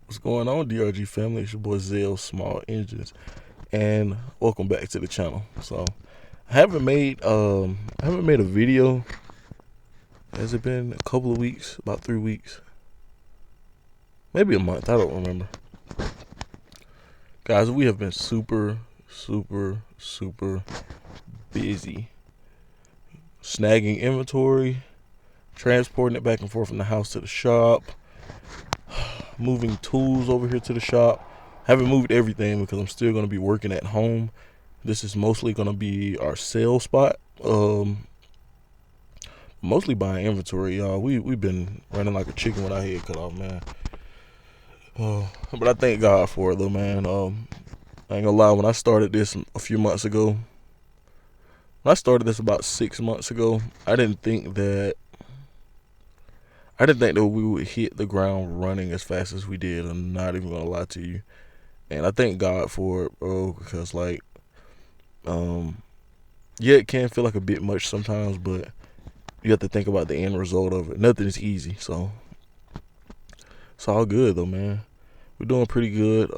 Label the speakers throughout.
Speaker 1: What's going on, DRG family? It's your boy Zell Small Engines, and welcome back to the channel. So, I haven't made a video. Has it been a couple of weeks? About 3 weeks, maybe a month. I don't remember. Guys, we have been super busy snagging inventory, transporting it back and forth from the house to the shop, moving tools over here to the shop. Haven't moved everything because I'm still going to be working at home. This is mostly going to be our sale spot. Mostly buying inventory, y'all. We've been running like a chicken with our head cut off, man. But I thank God for it, though, man. I ain't gonna lie. When I started this a few months ago, when I started this about 6 months ago, I didn't think that we would hit the ground running as fast as we did. I'm not even gonna lie to you. And I thank God for it, bro, because yeah, it can feel like a bit much sometimes, but you have to think about the end result of it. Nothing is easy, so it's all good though, man. We're doing pretty good.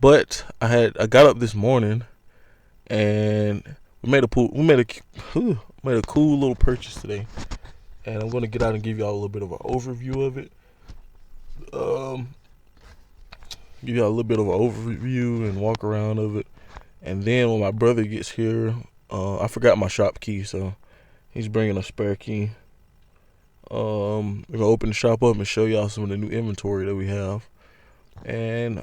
Speaker 1: But I got up this morning and made a cool little purchase today, and I'm gonna get out and give y'all a little bit of an overview of it. Um, give y'all a little bit of an overview and walk around of it. And then when my brother gets here, I forgot my shop key, so he's bringing a spare key. We're gonna open the shop up and show y'all some of the new inventory that we have, and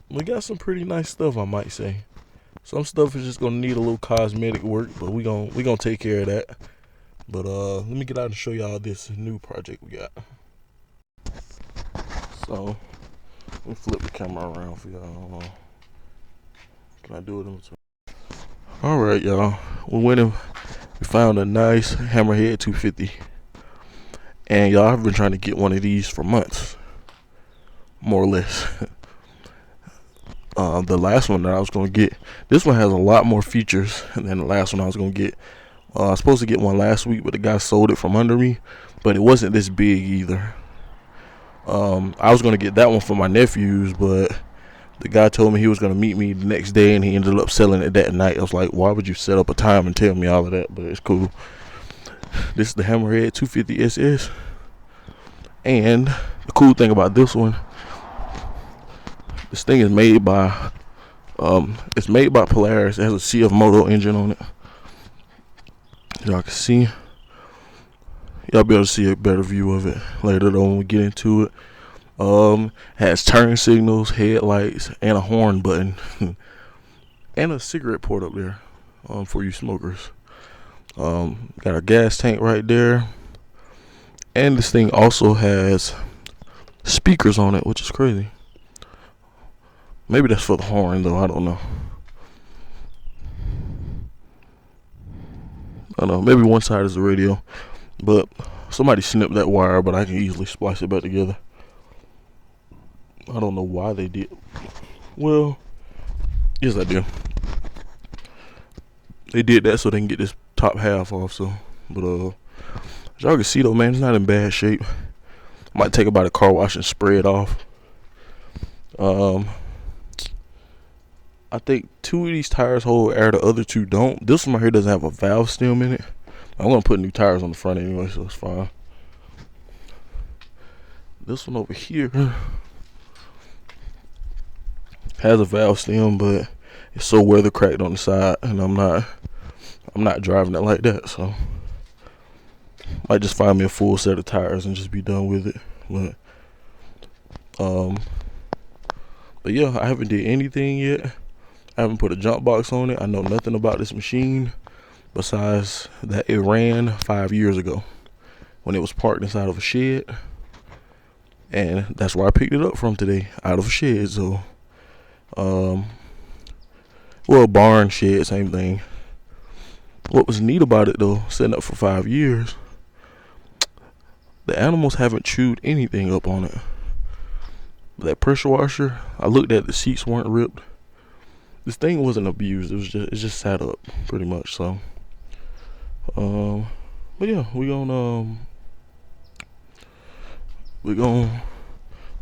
Speaker 1: we got some pretty nice stuff, I might say. Some stuff is just gonna need a little cosmetic work, but we gonna take care of that. But let me get out and show y'all this new project we got. So let me flip the camera around for y'all. Hold on. Can I do it in between? All right, y'all. We found a nice hammerhead 250, and y'all, I've been trying to get one of these for months, more or less. The last one that I was gonna get, this one has a lot more features than the last one I was gonna get. I was supposed to get one last week, but the guy sold it from under me. But it wasn't this big either. I was gonna get that one for my nephews, but the guy told me he was gonna meet me the next day, and he ended up selling it that night. I was like, why would you set up a time and tell me all of that? But it's cool. This is the Hammerhead 250 SS, and the cool thing about this one, this thing is made by Polaris. It has a CF Moto engine on it. Y'all can see. Y'all be able to see a better view of it later though when we get into it. Has turn signals, headlights, and a horn button, and a cigarette port up there for you smokers. Got a gas tank right there, and this thing also has speakers on it, which is crazy. Maybe that's for the horn though. I don't know. I don't know. Maybe one side is the radio, but somebody snipped that wire, but I can easily splice it back together. I don't know why they did. Well, yes, I do. They did that so they can get this top half off. So, but as y'all can see though, man, it's not in bad shape. Might take about a car wash and spray it off. I think 2 of these tires hold air, the other 2 don't. This one right here doesn't have a valve stem in it. I'm gonna put new tires on the front anyway, so it's fine. This one over here has a valve stem, but it's so weather cracked on the side, and I'm not driving it like that, so might just find me a full set of tires and just be done with it. But yeah, I haven't did anything yet. I haven't put a jump box on it. I know nothing about this machine besides that it ran 5 years ago when it was parked inside of a shed, and that's where I picked it up from today, out of a shed. So well, barn, shed, same thing. What was neat about it though, setting up for 5 years, the animals haven't chewed anything up on it. That pressure washer, I looked at, the seats weren't ripped. This thing wasn't abused. It just sat up pretty much. So but yeah, we're gonna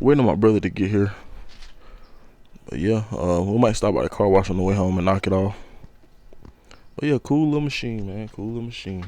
Speaker 1: Waiting on my brother to get here. But yeah, we might stop by the car wash on the way home and knock it off. But yeah, cool little machine, man. Cool little machine.